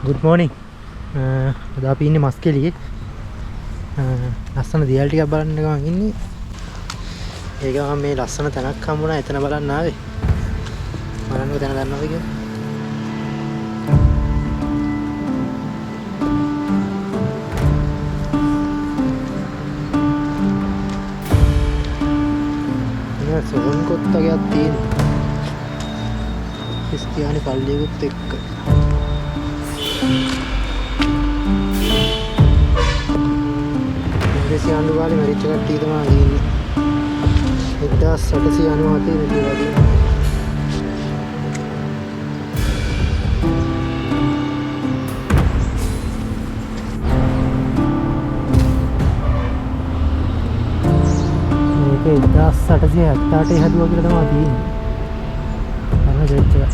good morning. අද අපි ඉන්නේ මස්කෙලියේ. ලස්සන දියල් ටිකක් බලන්න ගමන් ඉන්නේ. ඒක මම මේ ලස්සන තැනක් හම්බුණා එතන බලන්න ආවේ. බලන්නකෝ තැන දන්නවද කියලා. නෑ සෝන් කොත්තගයක් තියෙනවා. ක්‍රිස්තියානි පල්ලියකුත් එක්ක. ඉංග්‍රීසි ආණ්ඩුකාරේ මැරිච්ච කට්ටිය තමයි ඉන්නේ. 1897 දී වගේ. මේක 1878 හැදුවා කියලා තමයි තියෙන්නේ. අන්න දෙච්ච එක.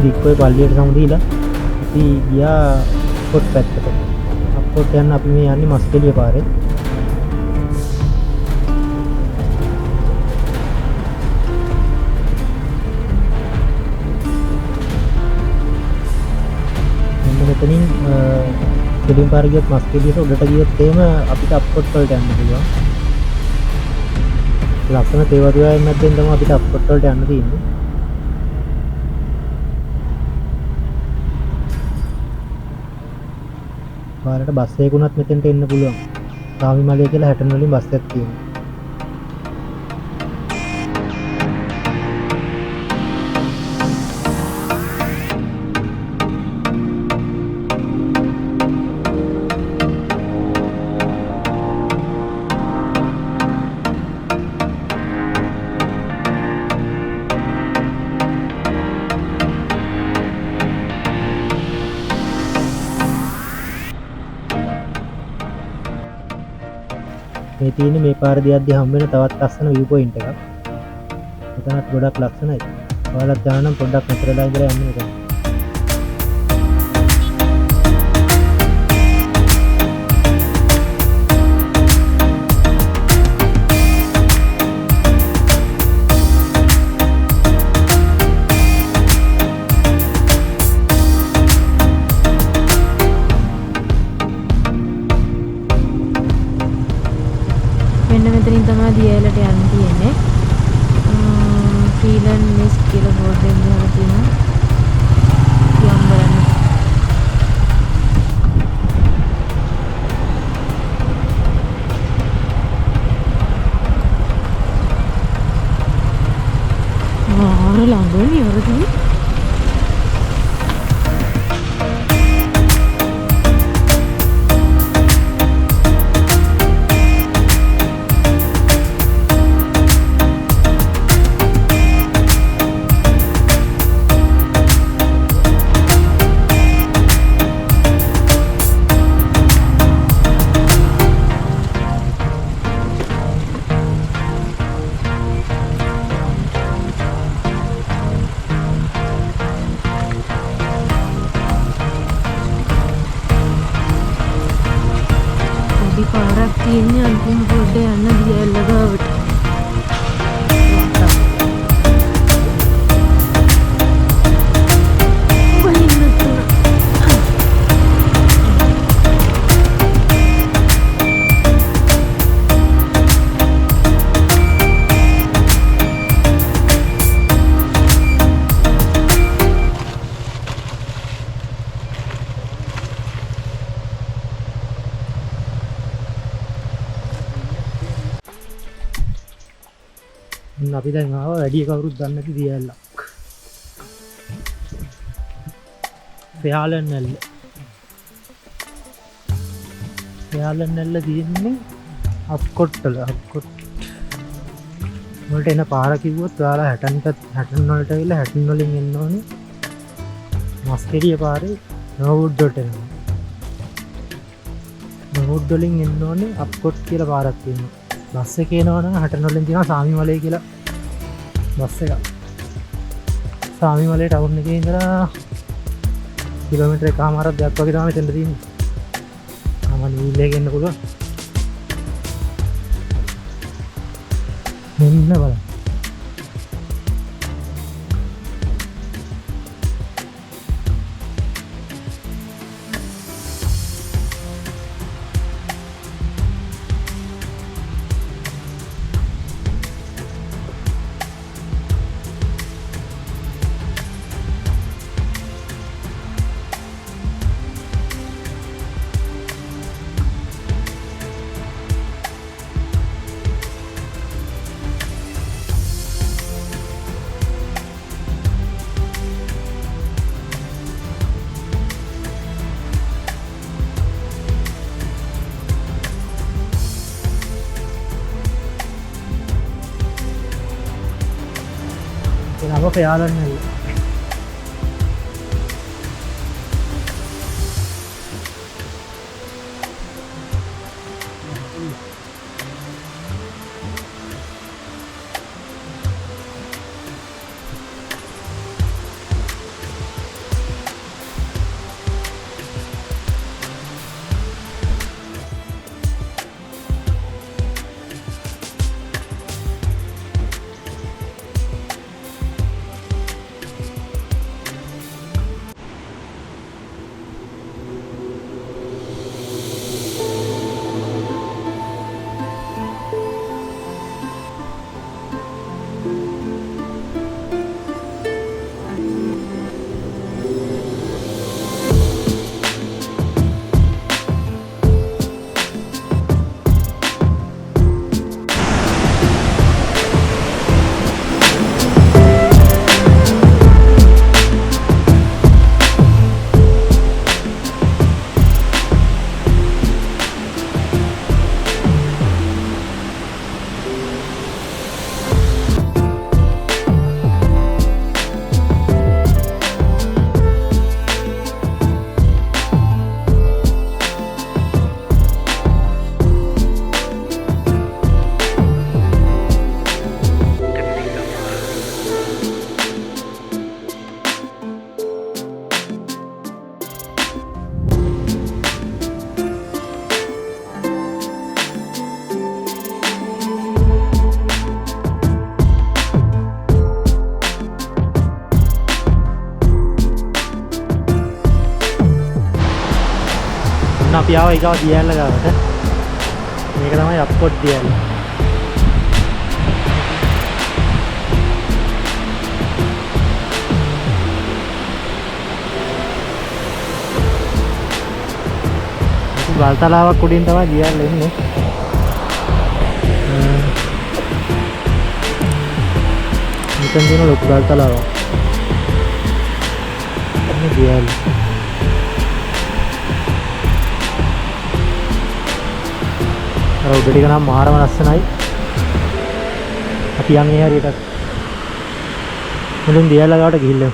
දික්කොයි පල්ලියට සමුදීලා අපි ගියා අප්පොට් පැත්තට. අප්පොට් යන්න අපි මේ යන්නේ මස්කෙලිය පාරේ. මෙතනින් කෙලින් පාර ගියොත් මස්කෙලියට උඩට ගියොත් එහෙම අපිට අප්පොට් වලට යන්න පුළුවන්. ලස්සන තේවතුරාවෙන් මැද්දෙන් තමයි අපිට අප්පොට් වලට යන්න තියෙන්නේ. පාරට බස් එකකුණත් මෙතෙන්ට එන්න පුළුවන්. සාමිමලය කියලා හැටන් වලින් බස් එකක් තියෙනවා. මේ තියෙන්නේ මේ පාර දිහාදී හම් වෙන තවත් ලස්සන view point එකක්. එතනත් ගොඩක් ලස්සනයි. ඔයාලත් යනවා නම් පොඩ්ඩක් මෙතනලා ඉඳලා යන්න මෙතන. මෙන්න මෙතනින් තමයි දියලට යන්න තියෙන්නේ. ෆීලන් මිස් කියලා බෝඩ් එකක් දාලා තියෙනවා. යම් බලන්න. ආර ළඟනේ වරදී. පාරක් තියෙන්නේ අන්තිම පොඩ්ඩ යන්න දියල්ල ගාවට. අපි දැන් ආවා වැඩි කවුරුත් දන්නේ නැති දියැලක්. පෙයාලන් නැල්ල. පෙයාලන් නැල්ල තියෙන්නේ අප්කොට්ටල. අප්කොට් වලට එන පාර කිව්වොත් ඔයාලා 60 වලට ඇවිල්ලා 60 වලින් එන්න ඕනේ. මස්කෙරිය පාරේ නෝවුඩ් වලට එනවා. නෝවුඩ් වලින් එන්න ඕනේ අප්කොට් කියලා පාරක් තියෙනවා. බස් එකේ එනවා නම් 60 වලින් තියෙනවා සාමිමලේ කියලා බස් එකක්. සාමිමලේ ටවුන් එකේ ඉඳලා කිලෝමීටර් එකමාරක් දෙයක් වගේ තමයි මෙතන තියෙන්නේ. ආමන් වීල් එකේ එන්න පුළුවන්. මෙන්න බලන්න. Kenapa khayalannya? අපි ආව ඊගාව දියැල්ල ගාවට. මේක තමයි අප්කොට් දියැල්ල. ගල් තලාවක් උඩින් තමයි දියැල්ල එන්නේ. මෙතන තියෙන ලොකු ගල් තලාවක්. මේ දියැල්ල. උඩට නම් මාරම ලස්සනයි. අපි යන්නේ හරියට මුලින් දියැල්ල ගාවට ගිහිල්ලා.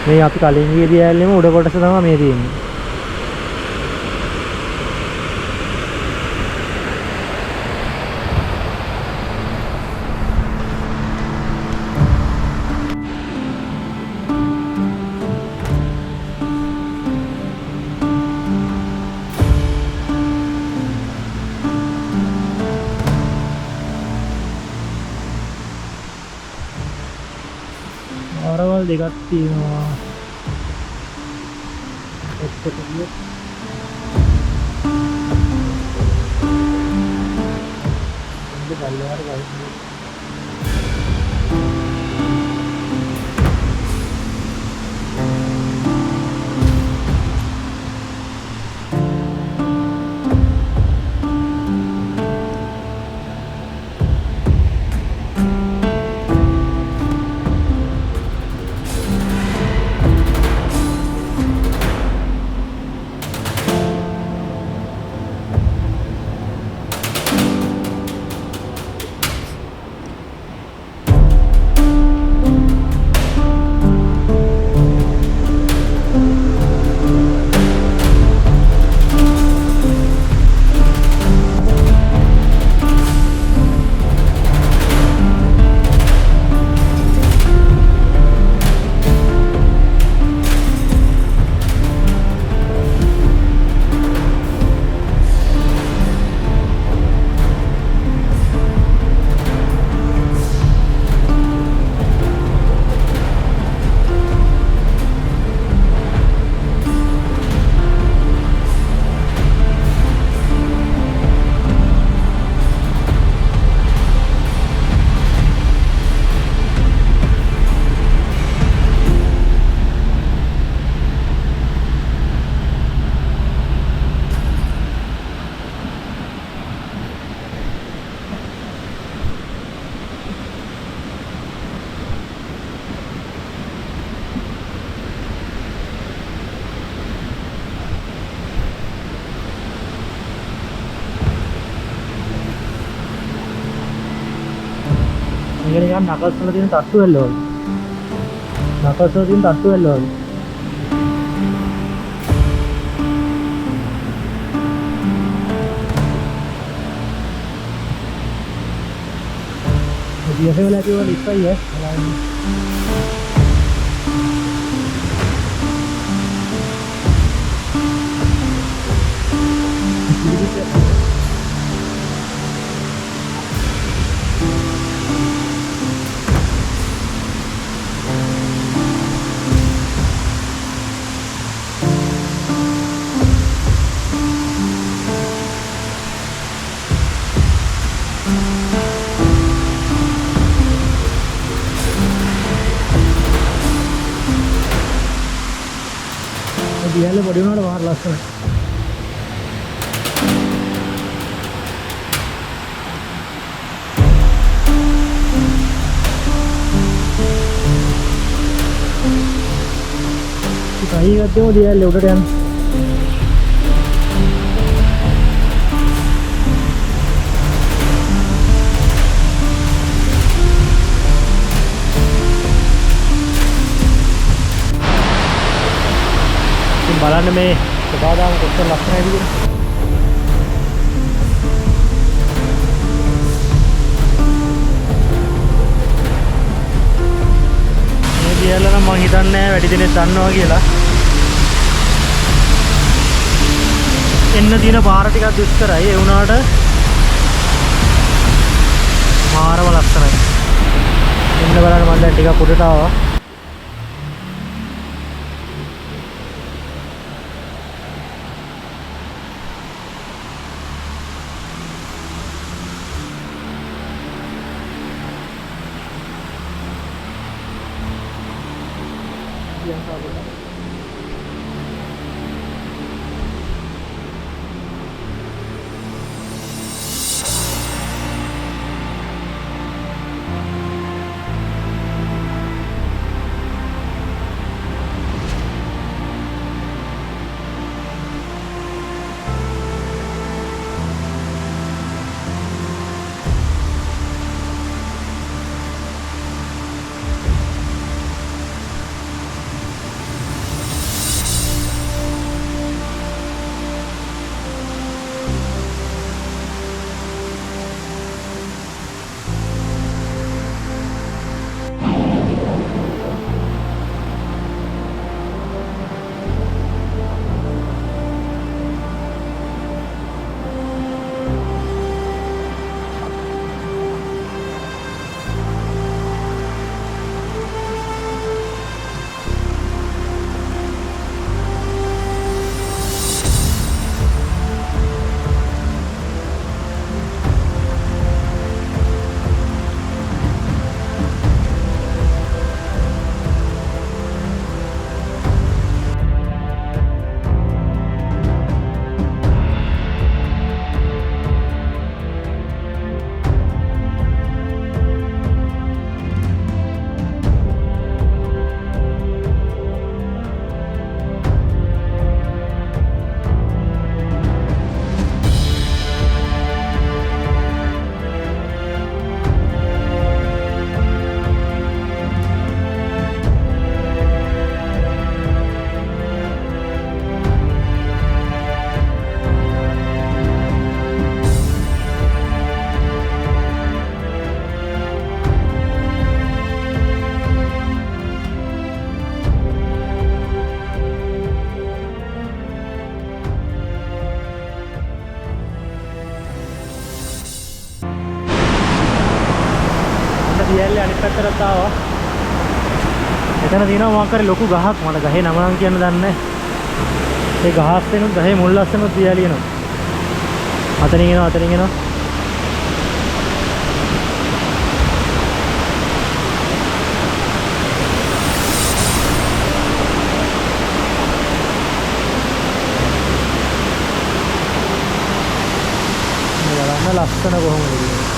මේ අපි කලින් ගිය දියැල්ලෙම උඩ කොටස තමයි මේ තියෙන්නේ. ආරවල් දෙකක් තියෙනවා. එක්කට ගියොත් ඉන්න බල්ලවාර ගයි. මේක නිකන් නකස් වල තියෙන තට්ටු වෙල්ල වගේ. නකස් වල තියෙන තට්ටු වෙල්ල වගේ. biasa wala kayo ulit pa yes. දියල්ල පොඩි වුණාට මාර ලස්සනයි. කයි ගත්තම දියල්ල උඩට යන්න. බලන්න මේ සබාදාම කොච්චර ලස්සනයිද කියලා. මේ දියල්ල නම් මං හිතන්නේ වැඩි දෙනෙක් දන්නවා කියලා. එන්න දින පාර ටිකක් දුෂ්කරයි. ඒ වුණාට මාරම ලස්සනයි. එන්න බලන්න මම දැන් ටිකක් උඩට ආවා. දියල්ලේ අනිත් පැත්තට ආවා. එතන තියෙනවා මොකක් හරි ලොකු ගහක්. මට ගහේ නම නම් කියන්න දන්නේ නැහැ. ඒ ගහස් වෙනුත් ගහේ මුල් ලස්සනත් දියලියනවා. අතනින් එනවා අතනින් එනවා. බලන්න ලස්සන කොහොමද කියලා.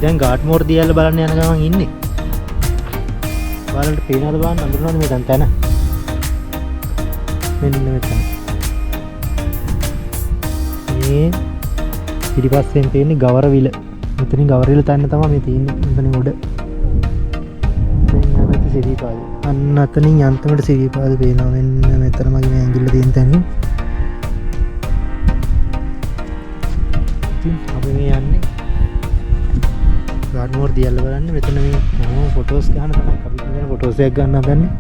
දැන් ගාට්මෝර් දියල්ල බලන්න යන ගමන් ඉන්නේ. ඔයාලට පේනවද බලන්න අඳුරනවද මේ තැන? මෙන්න මෙතන. මේ පිටිපස්සෙන් තියෙන්නේ ගවරවිල. මෙතනින් ගවරවිල තැන්න තමයි මේ තියෙන්නේ. මෙතනින් උඩ. මෙන්න මෙතන සිරිපාද. අන්න අතනින් යන්තමට සිරිපාද පේනවා. මෙන්න මෙතන මගේ මේ ඇඟිල්ල තියෙන තැන. ඉතින් අපි මේ යන්නේ ගාඩ්මෝර් දියල්ල බලන්න. මෙතන මේ ෆොටෝස් ගන්න තමයි අපි ඉතින් ෆොටෝස් එකක් ගන්න හදන්නේ.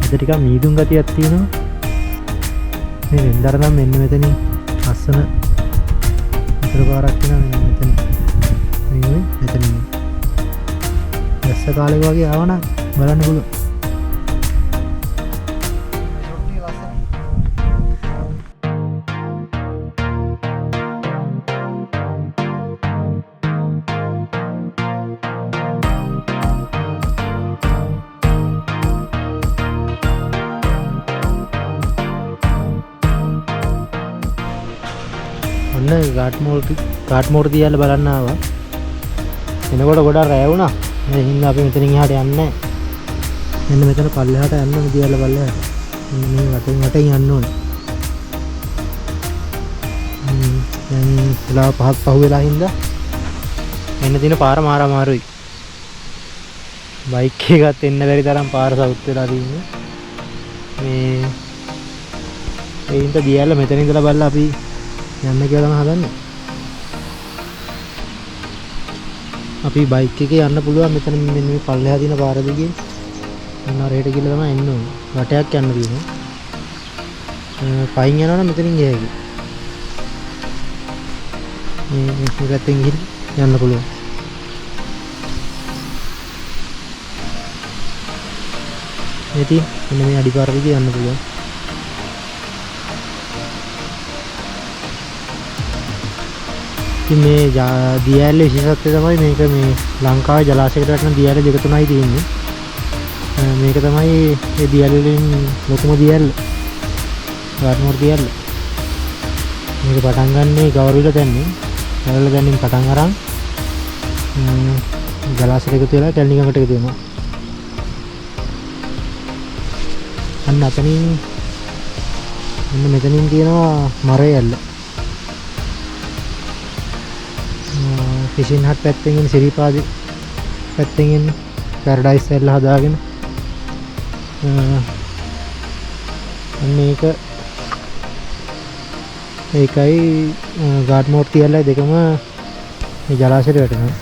ටිකක් මීදුම් ගතියක් තියෙනවා. මේ වෙන්දර නම් මෙන්න මෙතනින් අස්සන විතර පාරක් තියෙනවා. මෙන්න මෙතන මෙතනින් දැස්ස කාලේ වගේ ආවනම් බලන්න පුළුවන්. ගාට්මෝර් දියල්ල බලන්න ආවා. එනකොට ගොඩක් රැ වුණා. ඒ හින්දා අපි මෙතනින් එහාට යන්නේ නැහැ. මෙන්න මෙතන පල්ලෙහාට යන්න ඕනේ දියල්ල පල්ලෙහාට. මේ වටෙන් යන්න ඕනේ. දැන් වෙලාව 5ක් පහු වෙලා හින්දා එන්න දින පාර මාර අමාරුයි. බයික් එකත් එන්න බැරි තරම් පාර සවුත් වෙලා තියෙන්නේ. මේ ඒ හින්දා දියල්ල මෙතන ඉඳලා බලලා අපි යන්න කියලා තමයි හදන්නේ. අපි බයික් එකේ යන්න පුළුවන් මෙතන මෙන්න මේ පල්ලෙහා තියෙන පාර දිගේ. අන්න රේට ගිහලා තමයි එන්න ඕනේ. වටයක් යන්න තියෙනවා. පයින් යනවා නම් මෙතනින් ගියා හැකියි. මේ පැත්තෙන් ගිහින් යන්න පුළුවන්. ඉතින් මෙන්න මේ අඩිපාර දිගේ යන්න පුළුවන්. මේ දියැලේ විශේෂත්වය තමයි මේක මේ ලංකාවේ ජලාශයකට වටන දියැල දෙක තුනයි තියෙන්නේ. මේක තමයි ඒ දියැල වලින් ලොකුම දියැල. ගාට්මෝර් දියැල. මේක පටන් ගන්නේ ගවරවිල දැන්නේ. ගවරවිල දැන්නින් පටන් අරන් ජලාශයට එකතු වෙලා කැලණිගමට එකතු වෙනවා. අන්න අතනින් මෙන්න මෙතනින් තියෙනවා මරේ ඇල්ල. ෆිෂින් හට් පැත්තෙන් එන සිරිපාදේ පැත්තෙන් එන පැරඩයිස් ඇල්ල හදාගෙන මේක ඒකයි ගාට්මෝර් දියල්ලයි දෙකම මේ ජලාශයට වැටෙනවා.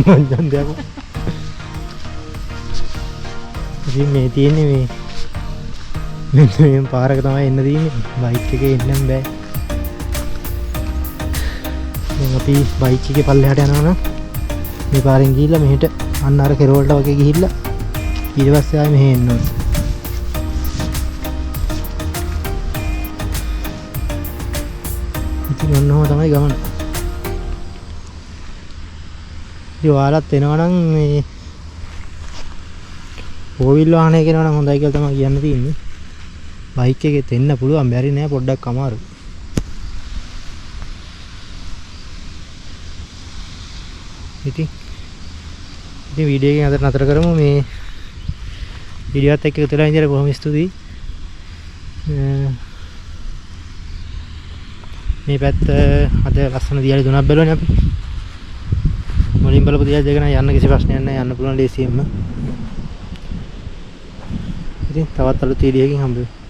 මං දැන් ඉතින් මේ තියෙන්නේ මේ මෙන්න මේ පාරක තමයි එන්න තියෙන්නේ. බයික් එකේ එන්නම් බෑ. දැන් අපි බයික් එකේ පල්ලෙහාට යනවා නම් මේ පාරෙන් ගිහිල්ලා මෙහෙට අන්න අර කෙරවලට වගේ ගිහිල්ලා ඊට පස්සේ ආයෙ මෙහෙ එන්න ඕනේ. ඉතින් ඔන්නෝම තමයි ගමන. ඔයාලත් එනවා නම් මේ ෆෝවිල් වාහනයක එනවා නම් හොඳයි කියලා තමයි කියන්න තියෙන්නේ. බයික් එකෙත් එන්න පුළුවන්, බැරි නෑ, පොඩ්ඩක් අමාරුයි. ඉතින් වීඩියෝ එක නතර කරමු. මේ වීඩියෝත් එක්ක එකතු වෙලා ඉඳලා බොහොම ස්තුතියි. මේ පැත්ත අද ලස්සන දියලි තුනක් බැලුවානේ අපි. මුලින් බලපු දියල් දෙක නම් යන්න කිසි ප්‍රශ්නයක් නැහැ, යන්න පුළුවන් ලේසියෙන්ම. ඉතින් තවත් අලුත් වීඩියෝ එකකින් හම්බ වෙමු.